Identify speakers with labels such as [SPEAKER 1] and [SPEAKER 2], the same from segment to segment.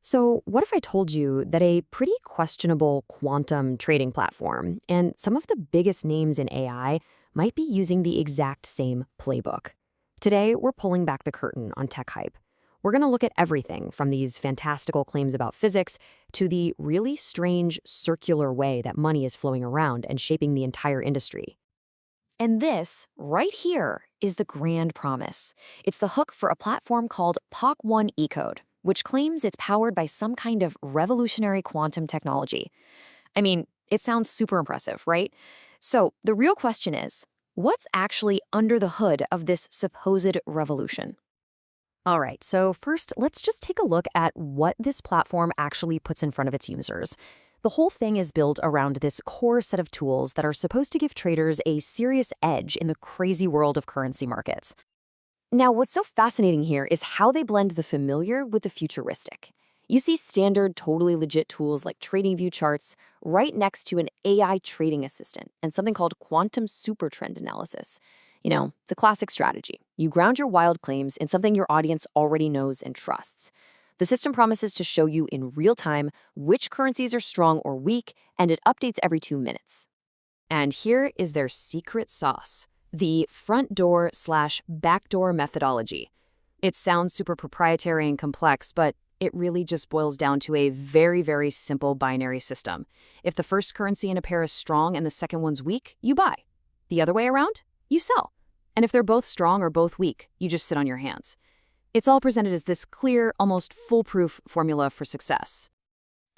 [SPEAKER 1] So, what if I told you that a pretty questionable quantum trading platform and some of the biggest names in AI might be using the exact same playbook? Today, we're pulling back the curtain on tech hype. We're going to look at everything from these fantastical claims about physics to the really strange circular way that money is flowing around and shaping the entire industry. And this, right here, is the grand promise. It's the hook for a platform called POC1 Ecode, which claims it's powered by some kind of revolutionary quantum technology. I mean, it sounds super impressive, right? So the real question is, what's actually under the hood of this supposed revolution? All right, so first, let's just take a look at what this platform actually puts in front of its users. The whole thing is built around this core set of tools that are supposed to give traders a serious edge in the crazy world of currency markets. Now, what's so fascinating here is how they blend the familiar with the futuristic. You see standard, totally legit tools like TradingView charts right next to an AI trading assistant and something called quantum supertrend analysis. It's a classic strategy. You ground your wild claims in something your audience already knows and trusts. The system promises to show you in real time which currencies are strong or weak, and it updates every 2 minutes. And here is their secret sauce, the front door slash backdoor methodology. It sounds super proprietary and complex, but it really just boils down to a very, very simple binary system. If the first currency in a pair is strong and the second one's weak, you buy. The other way around, you sell. And if they're both strong or both weak, you just sit on your hands. It's all presented as this clear, almost foolproof formula for success.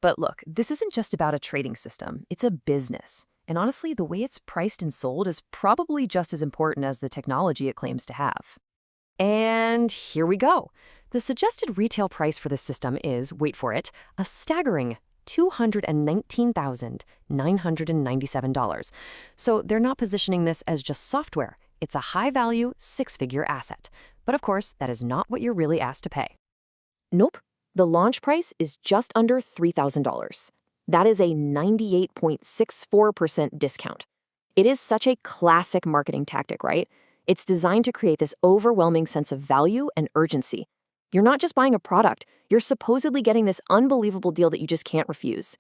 [SPEAKER 1] But look, this isn't just about a trading system, it's a business. And honestly, the way it's priced and sold is probably just as important as the technology it claims to have. And here we go. The suggested retail price for this system is, wait for it, a staggering $219,997. So they're not positioning this as just software. It's a high-value, six-figure asset. But of course, that is not what you're really asked to pay. Nope. The launch price is just under $3,000. That is a 98.64% discount. It is such a classic marketing tactic, right? It's designed to create this overwhelming sense of value and urgency. You're not just buying a product, you're supposedly getting this unbelievable deal that you just can't refuse.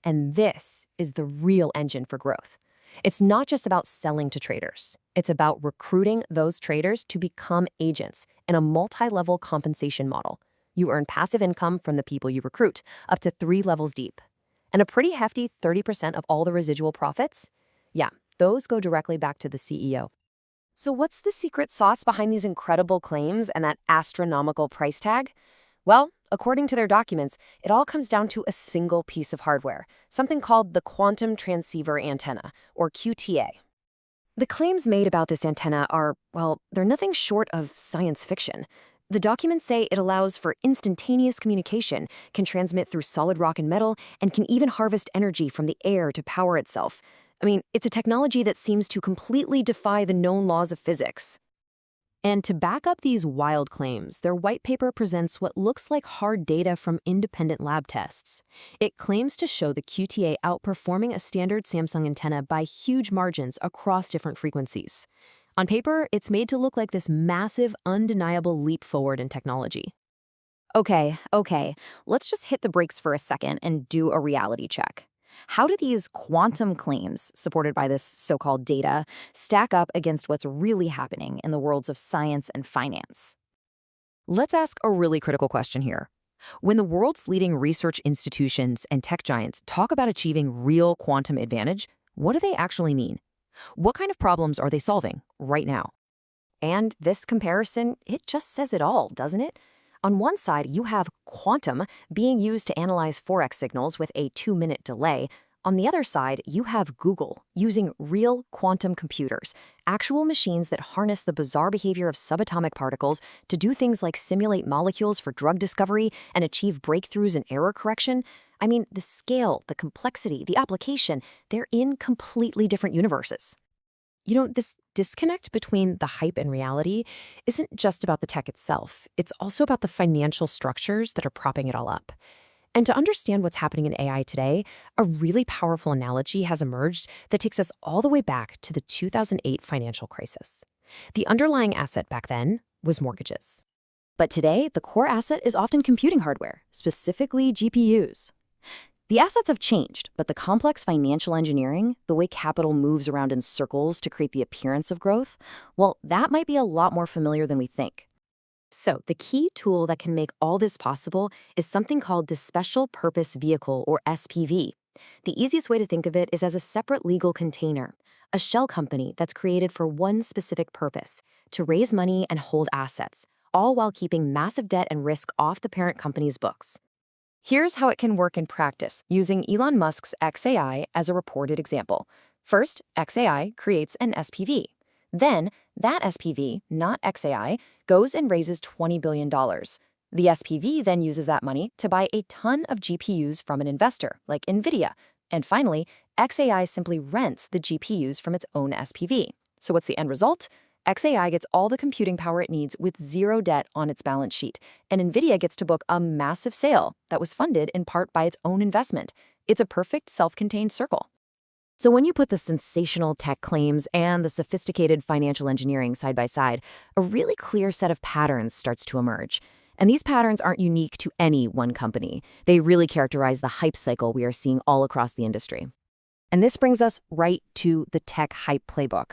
[SPEAKER 1] And this is the real engine for growth. It's not just about selling to traders. It's about recruiting those traders to become agents in a multi-level compensation model. You earn passive income from the people you recruit, up to 3 levels deep. And a pretty hefty 30% of all the residual profits? Yeah, those go directly back to the CEO. So what's the secret sauce behind these incredible claims and that astronomical price tag? Well, according to their documents, it all comes down to a single piece of hardware, something called the Quantum Transceiver Antenna, or QTA. The claims made about this antenna are, well, they're nothing short of science fiction. The documents say it allows for instantaneous communication, can transmit through solid rock and metal, and can even harvest energy from the air to power itself. I mean, it's a technology that seems to completely defy the known laws of physics. And to back up these wild claims, their white paper presents what looks like hard data from independent lab tests. It claims to show the QTA outperforming a standard Samsung antenna by huge margins across different frequencies. On paper, it's made to look like this massive, undeniable leap forward in technology. Okay, let's just hit the brakes for a second and do a reality check. How do these quantum claims, supported by this so-called data, stack up against what's really happening in the worlds of science and finance? Let's ask a really critical question here. When the world's leading research institutions and tech giants talk about achieving real quantum advantage, what do they actually mean? What kind of problems are they solving right now? And this comparison, it just says it all, doesn't it? On one side, you have quantum being used to analyze Forex signals with a 2-minute delay. On the other side, you have Google using real quantum computers, actual machines that harness the bizarre behavior of subatomic particles to do things like simulate molecules for drug discovery and achieve breakthroughs in error correction. I mean, the scale, the complexity, the application, they're in completely different universes. This disconnect between the hype and reality isn't just about the tech itself. It's also about the financial structures that are propping it all up. And to understand what's happening in AI today, a really powerful analogy has emerged that takes us all the way back to the 2008 financial crisis. The underlying asset back then was mortgages.
[SPEAKER 2] But today, the core asset is often computing hardware, specifically GPUs. The assets have changed, but the complex financial engineering, the way capital moves around in circles to create the appearance of growth, well, that might be a lot more familiar than we think.
[SPEAKER 1] So, the key tool that can make all this possible is something called the Special Purpose Vehicle, or SPV. The easiest way to think of it is as a separate legal container, a shell company that's created for one specific purpose: to raise money and hold assets, all while keeping massive debt and risk off the parent company's books. Here's how it can work in practice, using Elon Musk's XAI as a reported example. First, XAI creates an SPV. Then, that SPV, not XAI, goes and raises $20 billion. The SPV then uses that money to buy a ton of GPUs from an investor, like NVIDIA. And finally, XAI simply rents the GPUs from its own SPV. So what's the end result? XAI gets all the computing power it needs with zero debt on its balance sheet, and NVIDIA gets to book a massive sale that was funded in part by its own investment. It's a perfect self-contained circle. So when you put the sensational tech claims and the sophisticated financial engineering side by side, a really clear set of patterns starts to emerge. And these patterns aren't unique to any one company. They really characterize the hype cycle we are seeing all across the industry. And this brings us right to the tech hype playbook.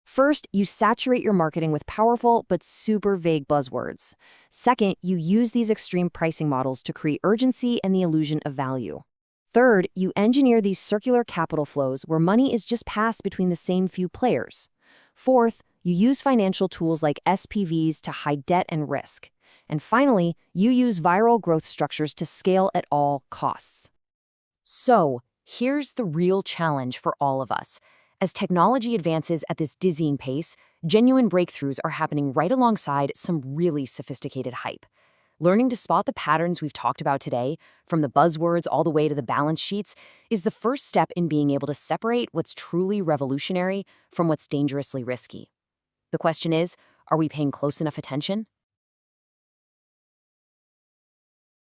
[SPEAKER 1] First, you saturate your marketing with powerful but super vague buzzwords. Second, you use these extreme pricing models to create urgency and the illusion of value. Third, you engineer these circular capital flows where money is just passed between the same few players. Fourth, you use financial tools like SPVs to hide debt and risk. And finally, you use viral growth structures to scale at all costs. So, here's the real challenge for all of us. As technology advances at this dizzying pace, genuine breakthroughs are happening right alongside some really sophisticated hype. Learning to spot the patterns we've talked about today, from the buzzwords all the way to the balance sheets, is the first step in being able to separate what's truly revolutionary from what's dangerously risky. The question is, are we paying close enough attention?